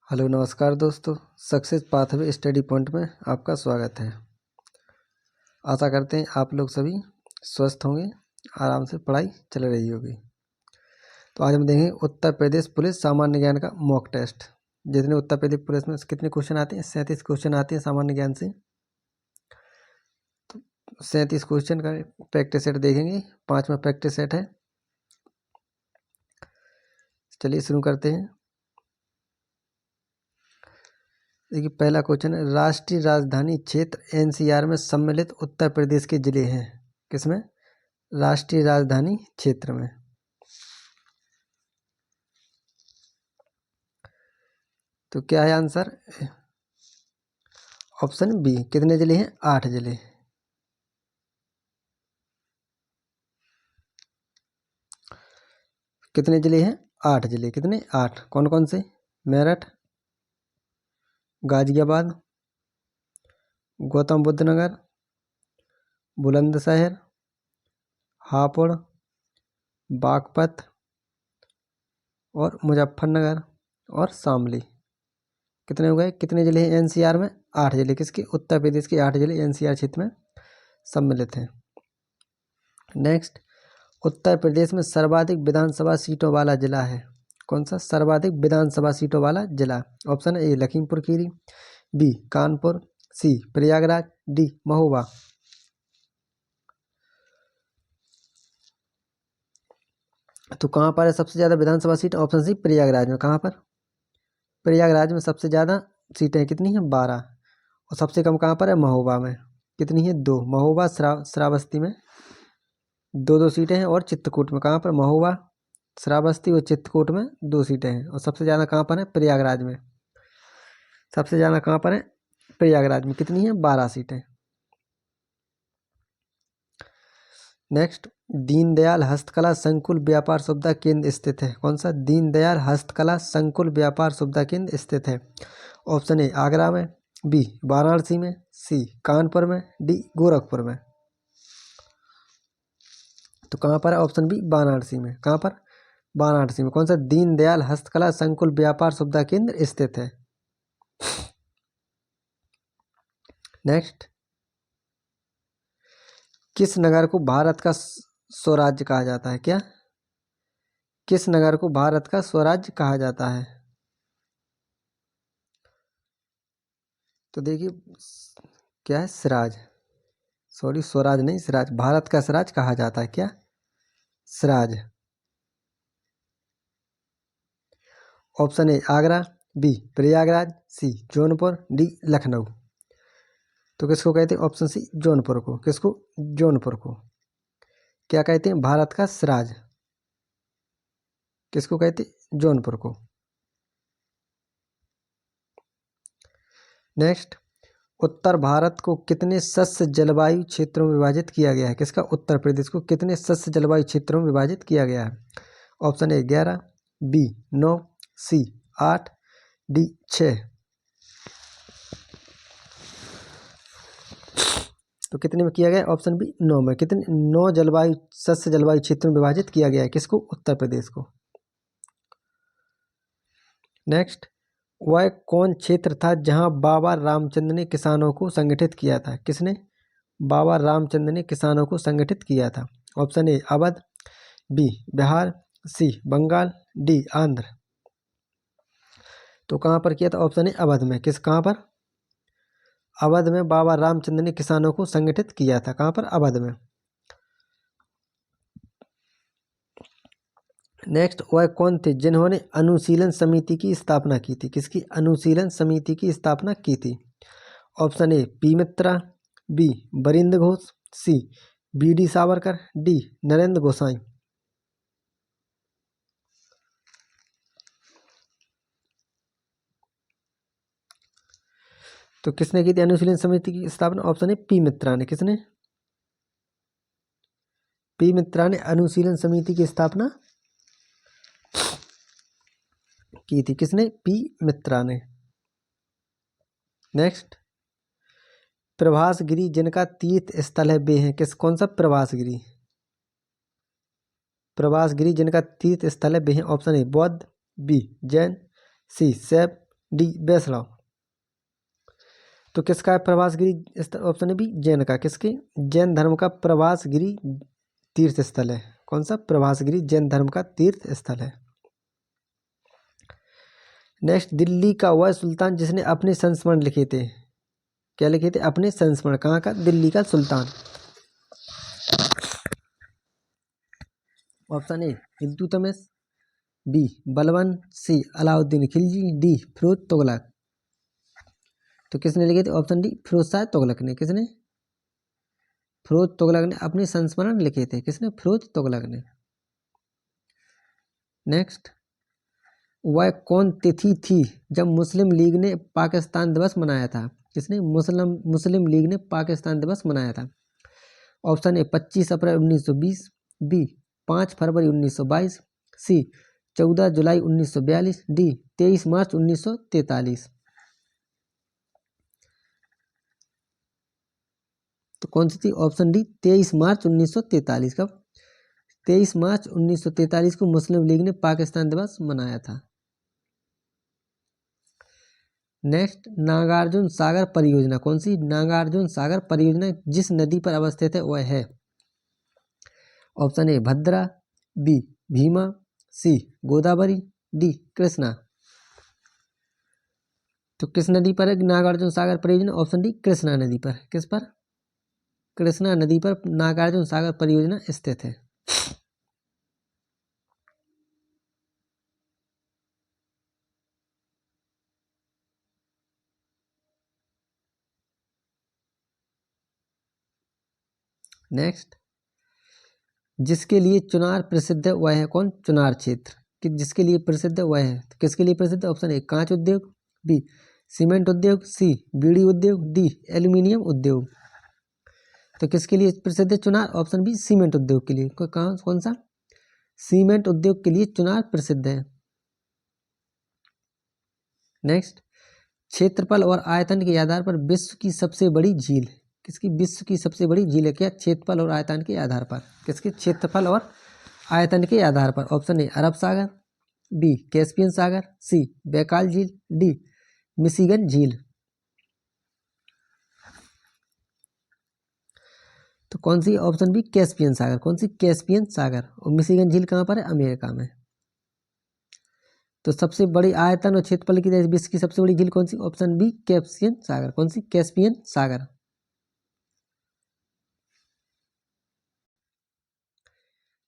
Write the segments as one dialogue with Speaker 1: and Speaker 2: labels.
Speaker 1: Hello नमस्कार दोस्तों, success pathway study point में आपका स्वागत है। आशा करते हैं आप लोग सभी स्वस्थ होंगे, आराम से पढ़ाई चल रही होगी। तो आज हम देखेंगे उत्तर प्रदेश पुलिस सामान्य ज्ञान का मॉक टेस्ट। जितने उत्तर प्रदेश पुलिस में कितने क्वेश्चन आते हैं, 37 क्वेश्चन आते हैं सामान्य ज्ञान से। तो 37 क्वेश्चन का प्रैक्टिस सेट देखेंगे, 5वां प्रैक्टिस सेट है। चलिए शुरू करते हैं। देखिए पहला क्वेश्चन है, राष्ट्रीय राजधानी क्षेत्र एनसीआर में सम्मिलित उत्तर प्रदेश के जिले हैं। किसमें? राष्ट्रीय राजधानी क्षेत्र में। तो क्या है आंसर? Option B. कितने जिले हैं? 8 जिले। कितने जिले हैं? 8 जिले। कितने? 8। कौन कौन से? मेरठ, गाजियाबाद, गौतम बुद्ध नगर, बुलंदशहर, हापुड़, बागपत और मुजफ्फरनगर और शामली। कितने हो गए? कितने जिले हैं एनसीआर में? 8 जिले। किसके? उत्तर प्रदेश के 8 जिले एनसीआर क्षेत्र में सम्मिलित हैं। नेक्स्ट, उत्तर प्रदेश में सर्वाधिक विधानसभा सीटों वाला जिला है। कौन सा? सर्वाधिक विधानसभा सीटों वाला जिला। Option A Lakhimpur Kheri, B Kanpur, C Prayagraj, D Mahoba. तो कहाँ पर है सबसे ज़्यादा विधानसभा सीट? ऑप्शन सी प्रयागराज में। कहाँ पर? प्रयागराज में सबसे ज़्यादा सीटें कितनी हैं? 12। और सबसे कम कहाँ पर है? महोबा में। कितनी है? 2। महोबा श्रावस्ती में 2 सीटें हैं और चित्रकूट में। कहाँ पर? महोबा, श्रावस्ती और चित्रकूट में 2 सीटें हैं। और सबसे ज़्यादा कहाँ पर है? प्रयागराज में। सबसे ज़्यादा कहाँ पर है? प्रयागराज में। कितनी है? 12 सीटें। नेक्स्ट, दीनदयाल हस्तकला संकुल व्यापार सुविधा केंद्र स्थित है। कौन सा? दीनदयाल हस्तकला संकुल व्यापार सुविधा केंद्र स्थित है। ऑप्शन ए आगरा में, बी वाराणसी में, सी कानपुर में, डी गोरखपुर में। तो कहाँ पर है? ऑप्शन बी वाराणसी में। कहाँ पर? वाराणसी में। कौन सा? दीनदयाल हस्तकला संकुल व्यापार सुविधा केंद्र स्थित है। नेक्स्ट, किस नगर को भारत का स्वराज्य कहा जाता है? क्या? किस नगर को भारत का स्वराज्य कहा जाता है? तो देखिए क्या है? सिराज। सॉरी, स्वराज नहीं, सिराज। भारत का सिराज कहा जाता है। क्या? Siraj. Option A Agra, B Prayagraj, C Jaunpur, D Lucknow. तो किसको कहते हैं? ऑप्शन सी जौनपुर को। किसको? जौनपुर को। क्या कहते हैं? भारत का सिराज। किसको कहते हैं? जौनपुर को। नेक्स्ट, उत्तर भारत को कितने शस्य जलवायु क्षेत्रों में विभाजित किया गया है? किसका? उत्तर प्रदेश को कितने शस्य जलवायु क्षेत्रों में विभाजित किया गया है? Option A 11, B 9, C 8, D 6। तो कितने में किया गया? ऑप्शन बी 9 में। कितने? 9 जलवायु शस्य जलवायु क्षेत्रों में विभाजित किया गया है। किसको? उत्तर प्रदेश को। नेक्स्ट, वह कौन क्षेत्र था जहां बाबा रामचंद्र ने किसानों को संगठित किया था? किसने? बाबा रामचंद्र ने किसानों को संगठित किया था। Option A Awadh, B Bihar, C Bengal, D Andhra. तो कहाँ पर किया था? ऑप्शन ए अवध में। कहाँ पर? अवध में बाबा रामचंद्र ने किसानों को संगठित किया था। कहाँ पर? अवध में। नेक्स्ट, वह कौन थे जिन्होंने अनुशीलन समिति की स्थापना की थी? किसकी? अनुशीलन समिति की स्थापना की थी। Option A P Mitra, B Barindra Ghosh, C B D Savarkar, D Narendra Gosai. तो किसने की थी अनुशीलन समिति की स्थापना? ऑप्शन ए पी मित्रा ने। किसने? पी मित्रा ने अनुशीलन समिति की स्थापना की थी। किसने? पी मित्रा ने। नेक्स्ट, प्रभास गिरी जिनका तीर्थ स्थल है वे हैं। कौन सा? प्रभास गिरी। प्रभास गिरी जिनका तीर्थ स्थल है वे हैं। ऑप्शन ए बौद्ध, बी जैन, सी शैव, डी बैसलाव। तो किसका है प्रभासगिरी स्थल? ऑप्शन है बी जैन का। किसके? जैन धर्म का प्रभासगिरी तीर्थ स्थल है। कौन सा? प्रभासगिरी जैन धर्म का तीर्थ स्थल है। नेक्स्ट, दिल्ली का वह सुल्तान जिसने अपने संस्मरण लिखे थे। क्या लिखे थे? अपने संस्मरण। कहाँ का? दिल्ली का सुल्तान। Option A Iltutmish, B Balban, C Alauddin Khilji, D Firoz Tughlaq. तो किसने लिखे थे? ऑप्शन डी फिरोज शाह तुगलक ने। किसने? फिरोज तुगलक ने अपने संस्मरण लिखे थे। किसने? फिरोज तुगलक ने। नेक्स्ट, वह कौन तिथि थी जब मुस्लिम लीग ने पाकिस्तान दिवस मनाया था? किसने? मुस्लिम लीग ने पाकिस्तान दिवस मनाया था। ऑप्शन ए 25 अप्रैल 1920, बी 5 फरवरी 1922, सी 14 जुलाई 1942, डी 23 मार्च 1943। तो कौन सी थी? ऑप्शन डी 23 मार्च 1943। कब? 23 मार्च 1943 को मुस्लिम लीग ने पाकिस्तान दिवस मनाया था। नेक्स्ट, नागार्जुन सागर परियोजना। कौन सी? नागार्जुन सागर परियोजना जिस नदी पर अवस्थित है वह है। Option A Bhadra, B Bhima, C Godavari, D Krishna. तो किस नदी पर है नागार्जुन सागर परियोजना? ऑप्शन डी कृष्णा नदी पर। किस पर? कृष्णा नदी पर नागार्जुन सागर परियोजना स्थित है। नेक्स्ट, जिसके लिए चुनार प्रसिद्ध है वह है कौन? चुनार क्षेत्र। कि जिसके लिए प्रसिद्ध है वह है। तो किसके लिए प्रसिद्ध है? ऑप्शन ए कांच उद्योग, बी सीमेंट उद्योग, सी बीड़ी उद्योग, डी एल्यूमिनियम उद्योग। तो किसके लिए प्रसिद्ध है चुनार? ऑप्शन बी सीमेंट उद्योग के लिए। कौन सा? सीमेंट उद्योग के लिए चुनार प्रसिद्ध है। नेक्स्ट, क्षेत्रफल और आयतन के आधार पर विश्व की सबसे बड़ी झील। किसकी? विश्व की सबसे बड़ी झील है क्या? क्षेत्रफल और आयतन के आधार पर। किसके? क्षेत्रफल और आयतन के आधार पर। ऑप्शन ए अरब सागर, बी कैस्पियन सागर, सी बैकाल झील, डी मिशिगन झील। तो कौन सी? ऑप्शन बी कैस्पियन सागर। कौन सी? कैस्पियन सागर। और मिशिगन झील कहाँ पर है? अमेरिका में। तो सबसे बड़ी आयतन और क्षेत्रफल की विश्व की सबसे बड़ी झील कौन सी? ऑप्शन बी कैस्पियन सागर। कौन सी? कैस्पियन सागर।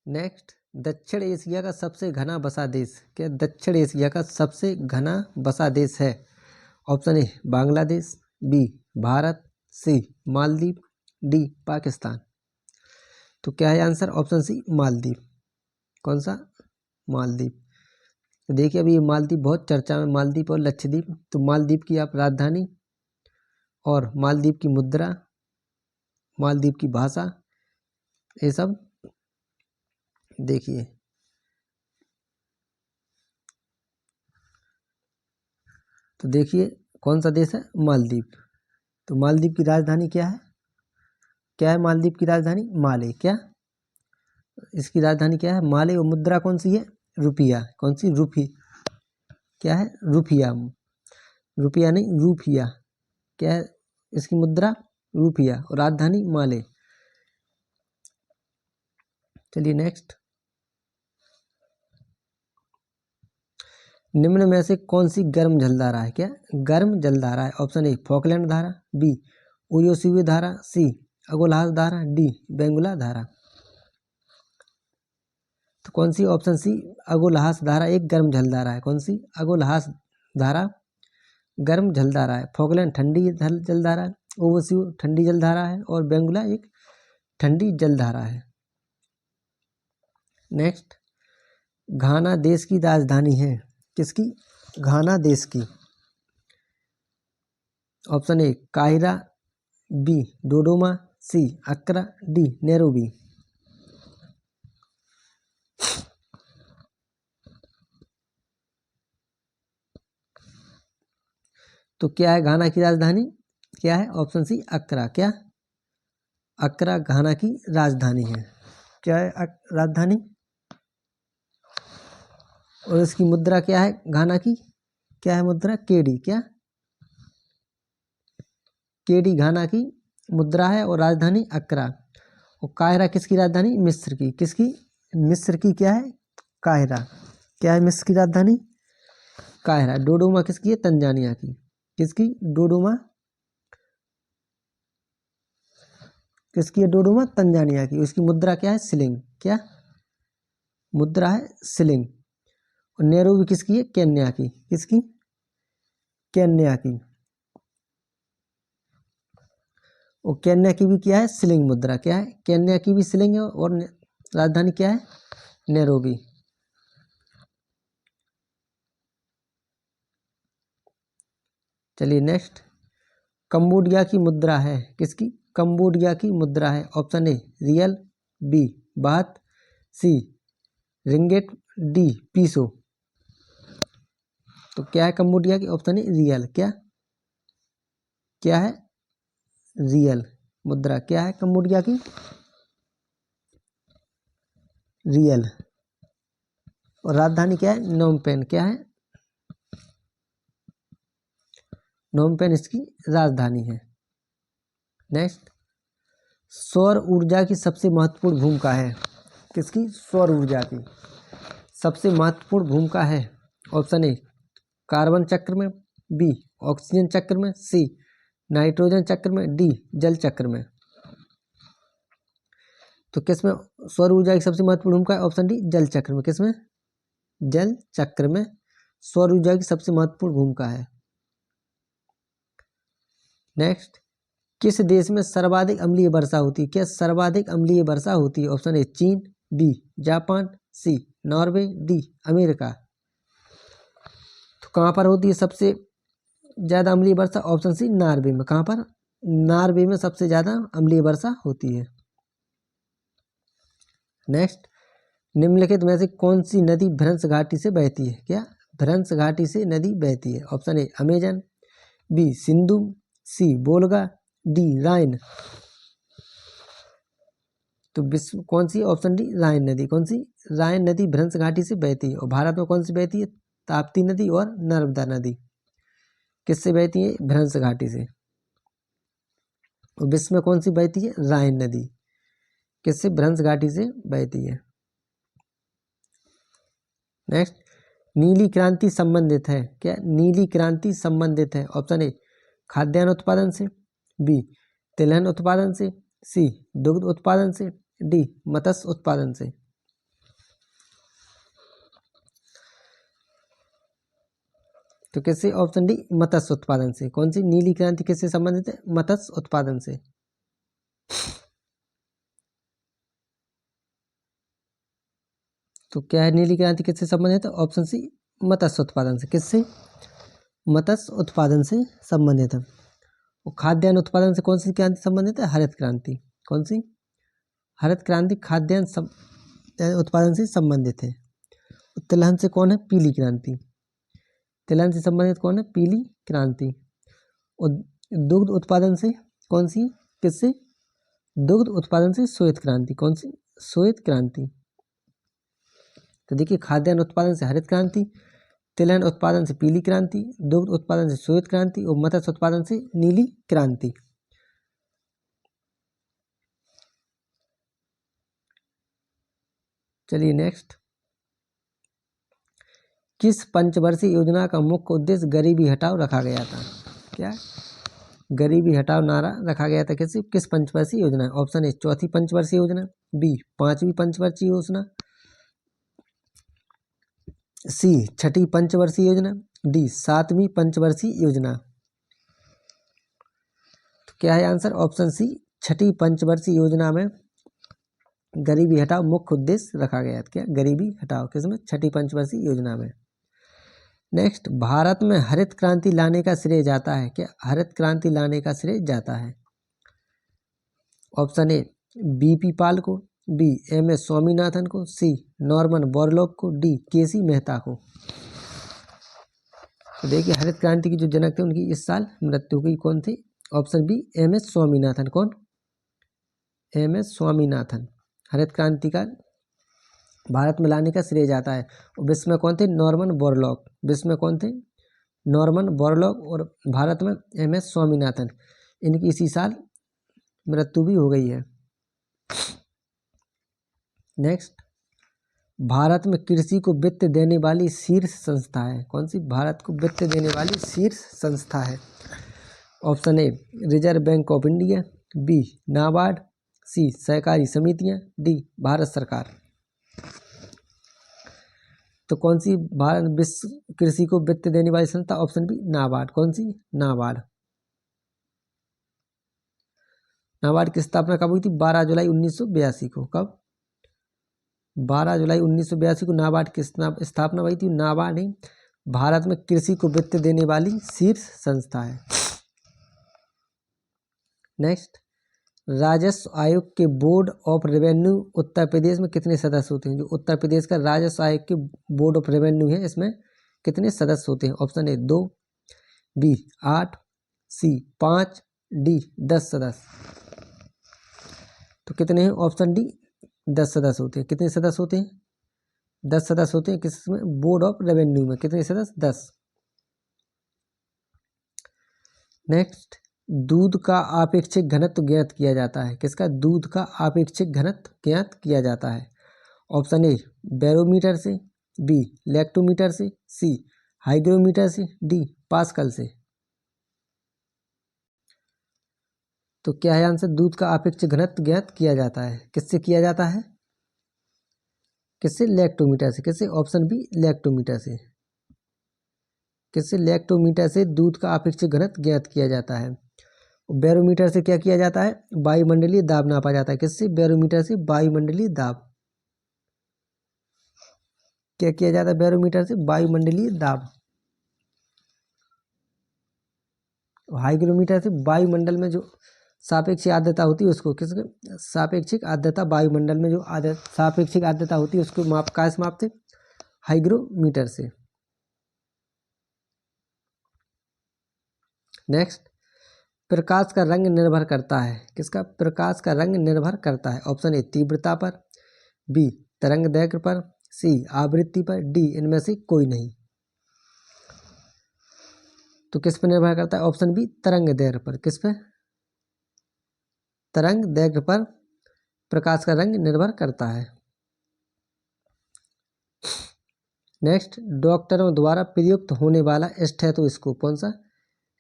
Speaker 1: नेक्स्ट, दक्षिण एशिया का सबसे घना बसा देश। क्या? दक्षिण एशिया का सबसे घना बसा देश है। Option A Bangladesh, B Bharat, C Maldives, D Pakistan. तो क्या है आंसर? Option C Maldives. कौन सा? मालदीव। तो देखिए अभी ये मालदीव बहुत चर्चा में, मालदीव और लक्षद्वीप। तो मालदीव की आप राजधानी और मालदीव की मुद्रा, मालदीव की भाषा, ये सब देखिए। तो देखिए कौन सा देश है? मालदीव। तो मालदीव की राजधानी क्या है? क्या है मालदीव की राजधानी? माले। क्या? इसकी राजधानी क्या है? माले। और मुद्रा कौन सी है? रुपया। कौन सी? रूपी। क्या है? रुपया। रुपया नहीं, रूपिया। क्या है इसकी मुद्रा? रुपया। और राजधानी माले। चलिए नेक्स्ट, निम्न में से कौन सी गर्म जलधारा है? क्या? गर्म जलधारा है। ऑप्शन ए फॉकलैंड धारा, बी ओयोसिवे धारा, सी अगोलहास धारा, डी बेंगुला धारा। तो कौन सी? ऑप्शन सी अगोलहास धारा एक गर्म जलधारा है। कौन सी? अगोलहास धारा गर्म जलधारा है। फॉकलैंड ठंडी जलधारा है, ओवोसिव ठंडी जलधारा है, और बेंगुला एक ठंडी जलधारा है। नेक्स्ट, घाना देश की राजधानी है। किसकी? घाना देश की। ऑप्शन ए काहिरा, B Dodoma, C Accra, D Nairobi. तो क्या है घाना की राजधानी? क्या है? Option C Accra. क्या? अक्रा घाना की राजधानी है। क्या है राजधानी? और इसकी मुद्रा क्या है घाना की? क्या है मुद्रा? केडी। क्या? केडी घाना की मुद्रा है और राजधानी अक्रा। और काहिरा किसकी राजधानी? मिस्र की। किसकी? मिस्र की क्या है? काहिरा। क्या है मिस्र की राजधानी? काहिरा। डोडोमा किसकी है? तंजानिया की। किसकी? डोडोमा किसकी है? डोडोमा तंजानिया की। उसकी मुद्रा क्या है? शिलिंग। क्या मुद्रा है? शिलिंग। और नैरोबी किसकी है? केन्या की। किसकी? केन्या की। और केन्या की भी क्या है? शिलिंग मुद्रा। क्या है? केन्या की भी शिलिंग है और राजधानी क्या है? नैरोबी। चलिए नेक्स्ट, कंबोडिया की मुद्रा है। किसकी? कंबोडिया की मुद्रा है। ऑप्शन ए रियल, बी बात, सी रिंगेट, डी पीसो। तो क्या है कंबोडिया की? Option a real. क्या क्या है? रियल मुद्रा। क्या है कंबोडिया की? रियल। और राजधानी क्या है? नोमपेन। क्या है? नोमपेन इसकी राजधानी है। नेक्स्ट, सौर ऊर्जा की सबसे महत्वपूर्ण भूमिका है। किसकी? सौर ऊर्जा की सबसे महत्वपूर्ण भूमिका है। ऑप्शन ए कार्बन चक्र में, बी ऑक्सीजन चक्र में, सी नाइट्रोजन चक्र में, डी जल चक्र में। तो किसमें सौर ऊर्जा की सबसे महत्वपूर्ण भूमिका है? ऑप्शन डी जल चक्र में। किसमें? जल चक्र में सौर ऊर्जा की सबसे महत्वपूर्ण भूमिका है। नेक्स्ट, किस देश में सर्वाधिक अम्लीय वर्षा होती है? क्या सर्वाधिक अम्लीय वर्षा होती है? ऑप्शन ए चीन, बी जापान, सी नॉर्वे, डी अमेरिका। तो कहाँ पर होती है सबसे ज्यादा अम्लीय वर्षा? ऑप्शन सी नॉर्वे में। कहाँ पर? नॉर्वे में सबसे ज्यादा अम्लीय वर्षा होती है। नेक्स्ट, निम्नलिखित में से कौन सी नदी भ्रंश घाटी से बहती है? क्या भ्रंश घाटी से नदी बहती है? Option A Amazon, B Sindhu, C Volga, D Rhine. तो विश्व कौन सी? ऑप्शन डी राइन नदी। कौन सी? राइन नदी भ्रंश घाटी से बहती है। और भारत में कौन सी बहती है? ताप्ती नदी और नर्मदा नदी। किससे बहती है? भ्रंश घाटी से। और विश्व में कौन सी बहती है? राइन नदी। किससे? भ्रंश घाटी से बहती है। नेक्स्ट, नीली क्रांति संबंधित है। क्या नीली क्रांति संबंधित है? ऑप्शन ए खाद्यान्न उत्पादन से, बी तिलहन उत्पादन से, सी दुग्ध उत्पादन से, डी मत्स्य उत्पादन से। तो किससे? ऑप्शन डी मत्स्य उत्पादन से। कौन सी नीली क्रांति किससे संबंधित है? मत्स्य उत्पादन से। तो क्या है नीली क्रांति किससे संबंधित है? ऑप्शन सी मत्स्य उत्पादन से। किससे? मत्स्य उत्पादन से संबंधित है। और खाद्यान्न उत्पादन से कौन सी क्रांति संबंधित है? हरित क्रांति। कौन सी? हरित क्रांति खाद्यान्न उत्पादन से संबंधित है। तिलहन से कौन है? पीली क्रांति। तिलहन से संबंधित कौन है? पीली क्रांति। और दुग्ध उत्पादन से कौन सी? किससे? दुग्ध उत्पादन से श्वेत क्रांति। कौन सी? श्वेत क्रांति। तो देखिए, खाद्यान्न उत्पादन से हरित क्रांति, तिलहन उत्पादन से पीली क्रांति, दुग्ध उत्पादन से श्वेत क्रांति और मत्स्य उत्पादन से नीली क्रांति। चलिए नेक्स्ट, किस पंचवर्षीय योजना का मुख्य उद्देश्य गरीबी हटाओ रखा गया था? क्या? गरीबी हटाओ नारा रखा गया था। किस पंचवर्षीय योजना? ऑप्शन ए चौथी पंचवर्षीय योजना, बी पांचवी पंचवर्षीय योजना, सी छठी पंचवर्षीय योजना, डी सातवीं पंचवर्षीय योजना। तो क्या है आंसर? ऑप्शन सी छठी पंचवर्षीय योजना में गरीबी हटाओ मुख्य उद्देश्य रखा गया था। क्या? गरीबी हटाओ किसमें? छठी पंचवर्षीय योजना में। नेक्स्ट, भारत में हरित क्रांति लाने का श्रेय जाता है। क्या? हरित क्रांति लाने का श्रेय जाता है। ऑप्शन ए बीपी पाल को, बी एमएस स्वामीनाथन को, सी नॉर्मन बोरलॉग को, डी केसी मेहता को। तो देखिए, हरित क्रांति की जो जनक थे उनकी इस साल मृत्यु हुई। कौन थे? Option B MS Swaminathan. कौन? एमएस स्वामीनाथन। हरित क्रांति का भारत में लाने का श्रेय जाता है। और विश्व में कौन थे? Norman Borlaug. विश्व में कौन थे? नॉर्मन बोरलॉग और भारत में MS स्वामीनाथन। इनकी इसी साल मृत्यु भी हो गई है। नेक्स्ट, भारत में कृषि को वित्त देने वाली शीर्ष संस्था है। कौन सी भारत को वित्त देने वाली शीर्ष संस्था है? Option A reserve bank of India, B NABARD, C सहकारी समितियां, डी भारत सरकार। तो कौन सी भारत विश्व कृषि को वित्त देने वाली संस्था? Option B NABARD. कौन सी? नाबार्ड। नाबार्ड की स्थापना कब हुई थी? 12 जुलाई 1982 को। कब? 12 जुलाई 1982 को नाबार्ड की स्थापना हुई थी। नाबार्ड ही भारत में कृषि को वित्त देने वाली शीर्ष संस्था है। नेक्स्ट, राजस्व आयोग के board of revenue Uttar Pradesh में कितने सदस्य होते हैं? जो उत्तर प्रदेश का राजस्व आयोग के बोर्ड ऑफ रेवेन्यू है, इसमें कितने सदस्य होते हैं? Option A 2, B 8, C 5, D 10 सदस्य। तो कितने हैं? ऑप्शन डी 10 सदस्य होते हैं। कितने सदस्य होते हैं? 10 सदस्य होते हैं। किसमें? बोर्ड ऑफ रेवेन्यू में। कितने सदस्य? 10। नेक्स्ट, दूध का आपेक्षिक घनत्व ज्ञात किया जाता है। किसका? दूध का आपेक्षिक घनत्व ज्ञात किया जाता है। ऑप्शन ए बैरोमीटर से, बी लैक्टोमीटर से, सी हाइग्रोमीटर से, डी पास्कल से। तो क्या है आंसर? दूध का आपेक्षिक घनत्व ज्ञात किया जाता है। किससे किया जाता है? किससे? लैक्टोमीटर से। किससे? ऑप्शन बी लैक्टोमीटर से। किससे? लैक्टोमीटर से दूध का आपेक्षिक घनत्व ज्ञात किया जाता है। बैरोमीटर से क्या किया जाता है? वायुमंडलीय दाब नापा जाता है। किससे? बैरोमीटर से वायुमंडलीय दाब। क्या किया जाता है बैरोमीटर से? वायुमंडलीय दाब। हाइग्रोमीटर से वायुमंडल में जो सापेक्षिक आर्द्रता होती है उसको, किसके? सापेक्षिक आर्द्रता, वायुमंडल में जो सापेक्षिक आर्द्रता होती है उसको माप कहाँ से मापते? हाइग्रोमीटर से। नेक्स्ट, प्रकाश का रंग निर्भर करता है। किसका? प्रकाश का रंग निर्भर करता है। ऑप्शन ए तीव्रता पर, बी तरंग दैर्घ्य पर, सी आवृत्ति पर, डी इनमें से कोई नहीं। तो किस पर निर्भर करता है? ऑप्शन बी तरंग दैर्घ्य पर। किस पे? तरंग दैर्घ्य पर प्रकाश का रंग निर्भर करता है। नेक्स्ट, डॉक्टरों द्वारा प्रयुक्त होने वाला स्टेथोस्कोप। कौन सा?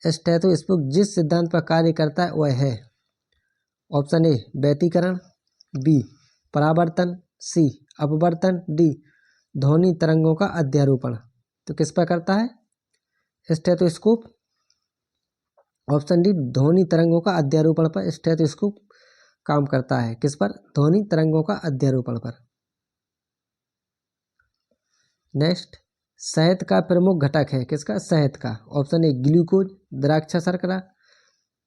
Speaker 1: स्टेथोस्कोप जिस सिद्धांत पर कार्य करता है वह है। ऑप्शन ए व्यतिकरण, बी परावर्तन, सी अपवर्तन, डी ध्वनि तरंगों का अध्यारोपण। तो किस पर करता है स्टेथोस्कोप? ऑप्शन डी ध्वनि तरंगों का अध्यारोपण पर स्टेथोस्कोप काम करता है। किस पर? ध्वनि तरंगों का अध्यारोपण पर। नेक्स्ट, शहद का प्रमुख घटक है। किसका? शहद का। ऑप्शन ए ग्लूकोज द्राक्षा शर्करा,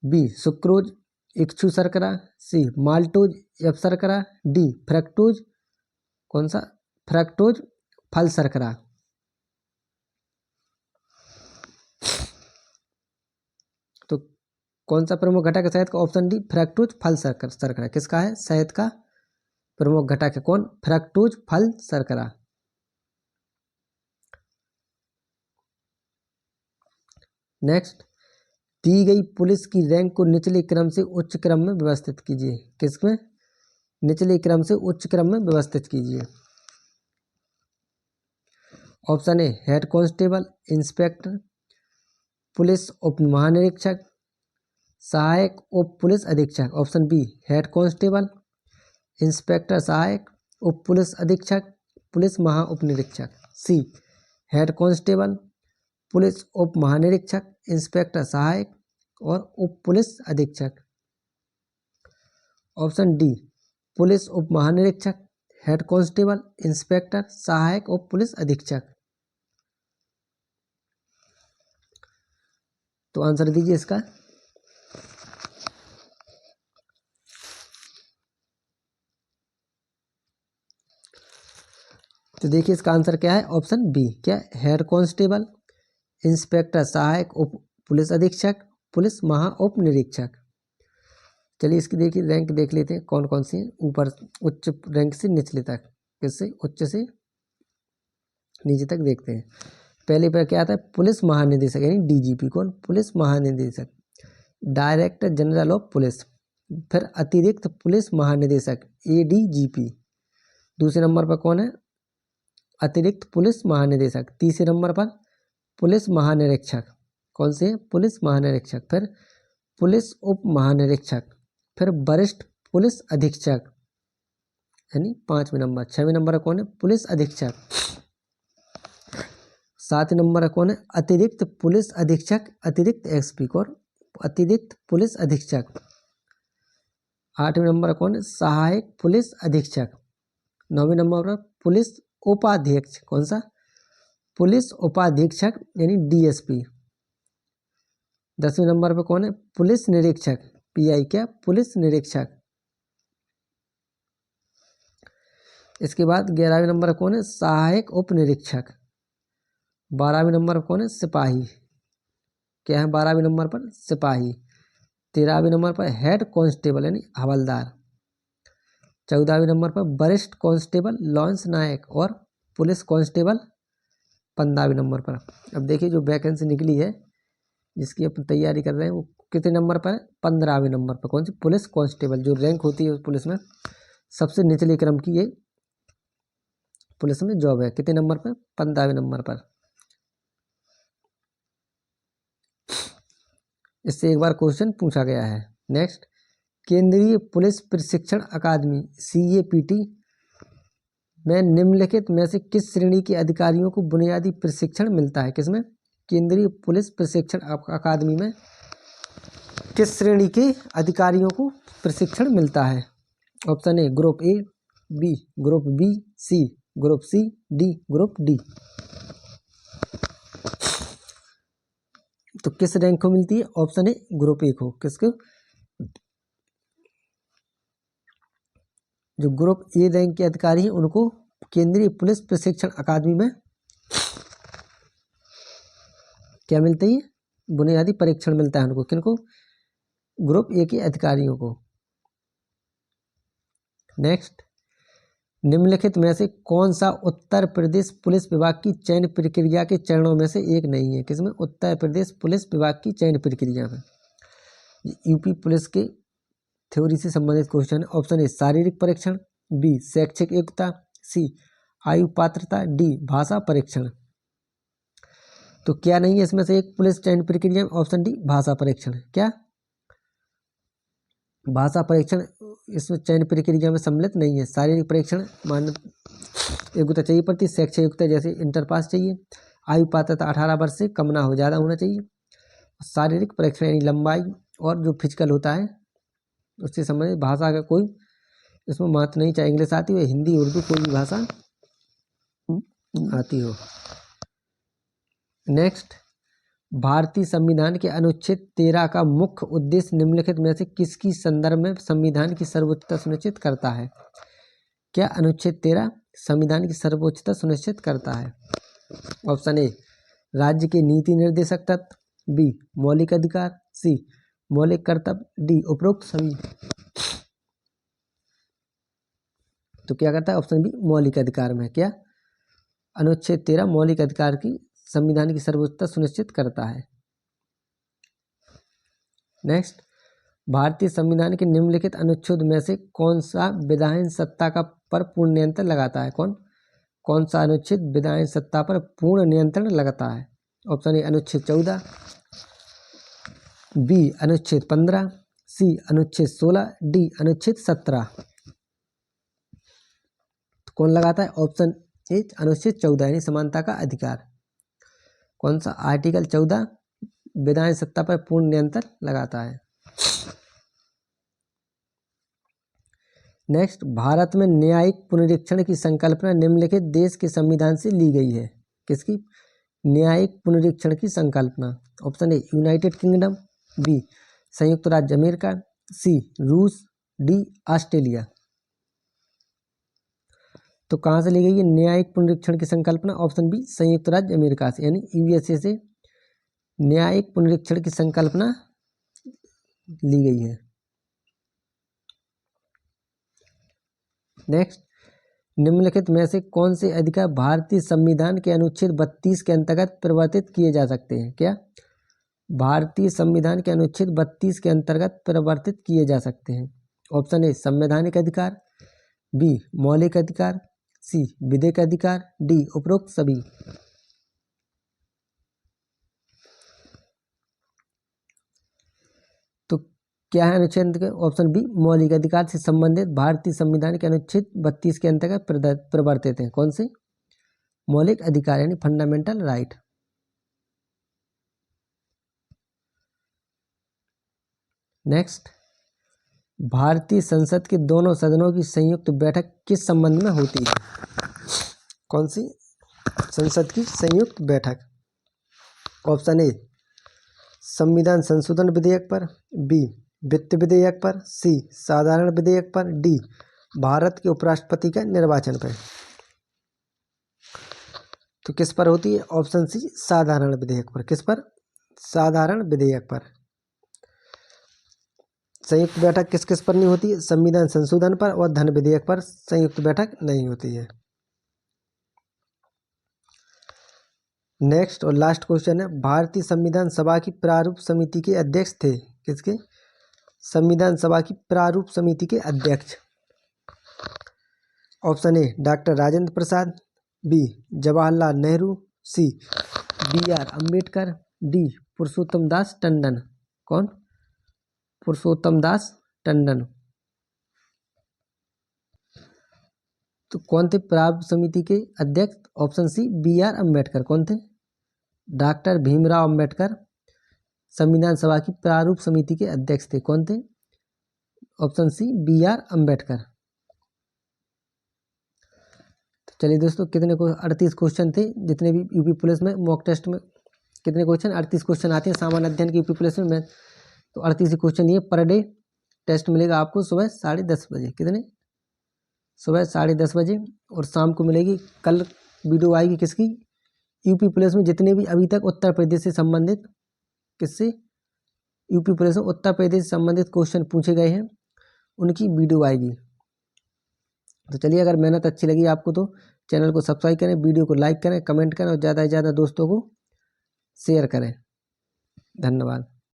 Speaker 1: बी सुक्रोज इक्षु शर्करा, सी माल्टोज एफ शर्करा, डी फ्रक्टोज। कौन सा? फ्रक्टोज फल शर्करा। तो कौन सा प्रमुख घटक है शहद का? ऑप्शन डी फ्रक्टोज फल शर्करा। किसका है? शहद का प्रमुख घटक है कौन? फ्रक्टोज फल शर्करा। नेक्स्ट, दी गई पुलिस की रैंक को निचले क्रम से उच्च क्रम में व्यवस्थित कीजिए। किसमें? निचले क्रम से उच्च क्रम में व्यवस्थित कीजिए। Option A head constable, inspector, police उप महानिरीक्षक, सहायक उप पुलिस अधीक्षक। Option B head constable, inspector सहायक, उप पुलिस अधीक्षक, पुलिस महा उप निरीक्षक। सी हेड कांस्टेबल, पुलिस उप महानिरीक्षक, इंस्पेक्टर सहायक और उप पुलिस अधीक्षक। ऑप्शन डी पुलिस उप महानिरीक्षक, हेड कांस्टेबल, इंस्पेक्टर सहायक उप पुलिस अधीक्षक। तो आंसर दीजिए इसका। तो देखिए इसका आंसर क्या है? Option B. क्या? हेड कांस्टेबल, इंस्पेक्टर सहायक उप पुलिस अधीक्षक, पुलिस महा उप निरीक्षक। चलिए इसकी देखिए रैंक देख लेते हैं कौन कौन सी है। ऊपर उच्च रैंक से निचले तक, किससे? उच्च से नीचे तक देखते हैं। पहले पर क्या आता है, पुलिस महानिदेशक यानी डीजीपी। कौन? पुलिस महानिदेशक, डायरेक्टर जनरल ऑफ पुलिस। फिर अतिरिक्त पुलिस महानिदेशक एडीजीपी। दूसरे नंबर पर कौन है? अतिरिक्त पुलिस महानिदेशक। तीसरे नंबर पर पुलिस महानिरीक्षक। कौन से? पुलिस महानिरीक्षक। फिर पुलिस उप महानिरीक्षक। फिर वरिष्ठ पुलिस अधीक्षक यानी 5वें नंबर। 6वें नंबर कौन है? पुलिस अधीक्षक। 7वें नंबर कौन है? अतिरिक्त पुलिस अधीक्षक, अतिरिक्त एसपी। कौन? अतिरिक्त पुलिस अधीक्षक। 8वें नंबर कौन है? सहायक पुलिस अधीक्षक। 9वें नंबर पर पुलिस उपाध्यक्ष। कौन सा? पुलिस उपाधीक्षक यानी डीएसपी। 10वें नंबर पर कौन है? पुलिस निरीक्षक, पीआई। क्या? पुलिस निरीक्षक। इसके बाद 11वें नंबर पर कौन है? सहायक उप निरीक्षक। 12वें नंबर पर कौन है? सिपाही। क्या है 12वें नंबर पर? सिपाही। 13वें नंबर पर हेड कांस्टेबल यानी हवलदार। 14वें नंबर पर वरिष्ठ कांस्टेबल लॉन्स नायक और पुलिस कांस्टेबल 15वें नंबर पर। अब देखिए जो वैकेंसी निकली है जिसकी अपन तैयारी कर रहे हैं वो कितने नंबर पर है? 15वें नंबर पर। कौन सी? Police constable. जो रैंक होती है उस पुलिस में सबसे निचले क्रम की ये पुलिस में जॉब है। कितने नंबर पर? 15वें नंबर पर। इससे एक बार क्वेश्चन पूछा गया है। नेक्स्ट, केंद्रीय पुलिस प्रशिक्षण अकादमी CAPT में निम्नलिखित में से किस श्रेणी के अधिकारियों को बुनियादी प्रशिक्षण मिलता है? किसमें? केंद्रीय पुलिस प्रशिक्षण अकादमी में किस श्रेणी के अधिकारियों को प्रशिक्षण मिलता है? Option A group A, B group B, C group C, D group D. तो किस रैंक को मिलती है? ऑप्शन ए ग्रुप ए को। किसको? जो ग्रुप ए रैंक के अधिकारी हैं उनको केंद्रीय पुलिस प्रशिक्षण अकादमी में क्या मिलती है? बुनियादी परीक्षण मिलता है उनको। किनको? ग्रुप ए के अधिकारियों को। नेक्स्ट, निम्नलिखित में से कौन सा उत्तर प्रदेश पुलिस विभाग की चयन प्रक्रिया के चरणों में से एक नहीं है? किसमें? उत्तर प्रदेश पुलिस विभाग की चयन प्रक्रिया में। यूपी पुलिस के थ्योरी से संबंधित क्वेश्चन है। ऑप्शन ए शारीरिक परीक्षण, बी शैक्षिक योग्यता, सी आयु पात्रता, डी भाषा परीक्षण। तो क्या नहीं है इसमें से एक पुलिस चयन प्रक्रिया में? ऑप्शन डी भाषा परीक्षण। क्या? भाषा परीक्षण इसमें चयन प्रक्रिया में सम्मिलित नहीं है। शारीरिक परीक्षण मान्य योग्यता चाहिए पड़ती है, शैक्षिक योग्यता जैसे इंटर पास चाहिए, आयु पात्रता 18 वर्ष से कम ना हो, ज़्यादा होना चाहिए। शारीरिक परीक्षण यानी लंबाई और जो फिजिकल होता है उससे संबंधित। भाषा का कोई इसमें महत्व नहीं, चाहे इंग्लिश आती हो, हिंदी, उर्दू, कोई भी भाषा आती हो। नेक्स्ट, भारतीय संविधान के अनुच्छेद 13 का मुख्य उद्देश्य निम्नलिखित में से किसकी संदर्भ में संविधान की सर्वोच्चता सुनिश्चित करता है? क्या अनुच्छेद 13 संविधान की सर्वोच्चता सुनिश्चित करता है? ऑप्शन ए राज्य के नीति निर्देशक तत्व, बी मौलिक अधिकार, सी मौलिक कर्तव्य, डी उपरोक्त सभी। तो क्या करता है? ऑप्शन बी मौलिक अधिकार में। क्या? अनुच्छेद 13 मौलिक अधिकार की संविधान की सर्वोच्चता सुनिश्चित करता है। नेक्स्ट, भारतीय संविधान के निम्नलिखित अनुच्छेद में से कौन सा विधायन सत्ता का पर पूर्ण नियंत्रण लगाता है? कौन सा अनुच्छेद विधायन सत्ता पर पूर्ण नियंत्रण लगाता है? ऑप्शन ए अनुच्छेद 14, बी अनुच्छेद 15, सी अनुच्छेद 16, डी अनुच्छेद 17। तो कौन लगाता है? ऑप्शन ए अनुच्छेद 14 यानी समानता का अधिकार। कौन सा? आर्टिकल 14 विधायन सत्ता पर पूर्ण नियंत्रण लगाता है। नेक्स्ट, भारत में न्यायिक पुनरीक्षण की संकल्पना निम्नलिखित देश के संविधान से ली गई है। किसकी? न्यायिक पुनरीक्षण की संकल्पना। Option A United Kingdom, B संयुक्त राज्य अमेरिका, सी रूस, डी ऑस्ट्रेलिया। तो कहाँ से ली गई है न्यायिक पुनरीक्षण की संकल्पना? ऑप्शन बी संयुक्त राज्य अमेरिका से यानी USA से न्यायिक पुनरीक्षण की संकल्पना ली गई है। नेक्स्ट, निम्नलिखित में से कौन से अधिकार भारतीय संविधान के अनुच्छेद 32 के अंतर्गत परिवर्तित किए जा सकते हैं? क्या भारतीय संविधान के अनुच्छेद 32 के अंतर्गत परिवर्तित किए जा सकते हैं? ऑप्शन ए संवैधानिक अधिकार, बी मौलिक अधिकार, सी विधिक अधिकार, डी उपरोक्त सभी। तो क्या है अनुच्छेद? ऑप्शन बी मौलिक अधिकार से संबंधित भारतीय संविधान के अनुच्छेद 32 के अंतर्गत परिवर्तित हैं। कौन से? मौलिक अधिकार यानी फंडामेंटल राइट। नेक्स्ट, भारतीय संसद के दोनों सदनों की संयुक्त बैठक किस संबंध में होती है? कौन सी संसद की संयुक्त बैठक? ऑप्शन ए संविधान संशोधन विधेयक पर, बी वित्त विधेयक पर, सी साधारण विधेयक पर, डी भारत के उपराष्ट्रपति का निर्वाचन पर। तो किस पर होती है? ऑप्शन सी साधारण विधेयक पर। किस पर? साधारण विधेयक पर। संयुक्त बैठक किस किस पर नहीं होती है? संविधान संशोधन पर और धन विधेयक पर संयुक्त बैठक नहीं होती है। नेक्स्ट और लास्ट क्वेश्चन है, भारतीय संविधान सभा की प्रारूप समिति के अध्यक्ष थे? किसके? संविधान सभा की प्रारूप समिति के अध्यक्ष। Option A doctor Rajendra Prasad, B Jawaharlal Nehru, C BR Ambedkar, D Purushottam Das Tandon. कौन? पुरुषोत्तम दास टंडन। तो कौन थे प्रारूप समिति के अध्यक्ष? Option C BR Ambedkar. कौन थे? डॉक्टर भीमराव अम्बेडकर संविधान सभा की प्रारूप समिति के अध्यक्ष थे। कौन थे? Option C BR Ambedkar. तो चलिए दोस्तों, कितने को 38 क्वेश्चन थे जितने भी यूपी पुलिस में मॉक टेस्ट में कितने क्वेश्चन? 38 क्वेश्चन आते हैं सामान्य अध्ययन की यूपी पुलिस में। तो 38 क्वेश्चन ये पर डे टेस्ट मिलेगा आपको सुबह 10:30 बजे। कितने? सुबह 10:30 बजे। और शाम को मिलेगी, कल वीडियो आएगी किसकी? यूपी पुलिस में जितने भी अभी तक उत्तर प्रदेश से संबंधित, किससे? यूपी पुलिस में उत्तर प्रदेश से संबंधित क्वेश्चन पूछे गए हैं, उनकी वीडियो आएगी। तो चलिए, अगर मेहनत अच्छी लगी आपको तो चैनल को सब्सक्राइब करें, वीडियो को लाइक करें, कमेंट करें और ज़्यादा से ज़्यादा दोस्तों को शेयर करें। धन्यवाद।